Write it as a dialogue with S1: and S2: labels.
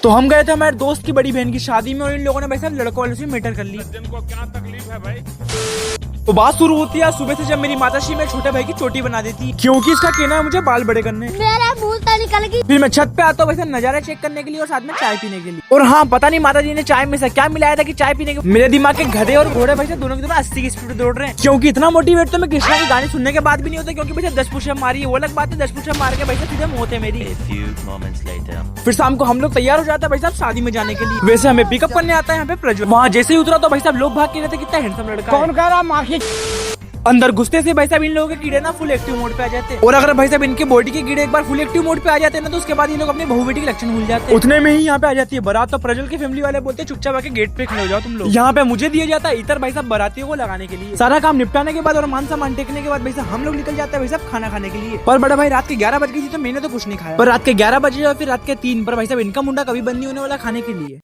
S1: तो हम गए थे हमारे दोस्त की बड़ी बहन की शादी में और इन लोगों ने भाई साहब लड़कों वालों से मैटर कर ली।
S2: को क्या तकलीफ है भाई?
S1: तो बात शुरू होती है सुबह से, जब मेरी माताश्री में छोटे भाई की चोटी बना देती, क्योंकि इसका कहना है मुझे बाल बड़े करने।
S3: मेरा मुंह तो निकल गई।
S1: फिर मैं छत पे आता हूँ वैसे नजारा चेक करने के लिए और साथ में चाय पीने के लिए। और हाँ, पता नहीं माता जी ने चाय में से क्या मिलाया था कि चाय पीने के मेरे दिमाग के गधे और घोड़े भाई दोनों की दोनों 80 की स्पीड दौड़ रहे हैं। क्योंकि इतना मोटिवेट तो मैं कृष्णा की गाने सुनने के बाद भी नहीं होता, क्योंकि भाई 10 पुशअप मारी है वो अलग बात है, 10 पुशअप मार के भाई सीधे मौत है मेरी। फिर शाम को हम लोग तैयार हो जाते हैं भाई साहब शादी में जाने के लिए। वैसे हमें पिकअप करने आता है यहाँ पे प्रज्वल। वहाँ जैसे ही उतरा तो भाई साहब लोग भाग के रहते, कितना हैंडसम लड़का है।
S3: कौन कह रहा माखी?
S1: अंदर घुसते से भाई साहब इन लोगों के कीड़े ना फुल एक्टिव मोड पे आ जाते हैं। और अगर भाई साहब इनके बॉडी के कीड़े एक बार फुल एक्टिव मोड पे आ जाते हैं ना, तो उसके बाद ये लोग अपने बहू बेटी के लक्षण भूल जाते हैं। उतने में ही यहाँ पे आ जाती है बारात। तो प्रज्वल की फैमिली वाले बोलते हैं चुपचाप आके गेट पे खड़े हो जाओ तुम लोग। यहाँ पे मुझे दिया जाता है इतर भाई साहब बारातियों को लगाने के लिए। सारा काम निपटाने के बाद और मान सम्मान टेकने के बाद भाई साहब हम लोग निकल जाते हैं भाई साहब खाना खाने के लिए। पर बड़ा भाई रात के 11 बज गई थी तो मैंने तो कुछ नहीं खाया। पर रात के 11 बजे और फिर रात के 3 पर भाई साहब इनका मुंडा कभी बंद नहीं होने वाला खाने के लिए।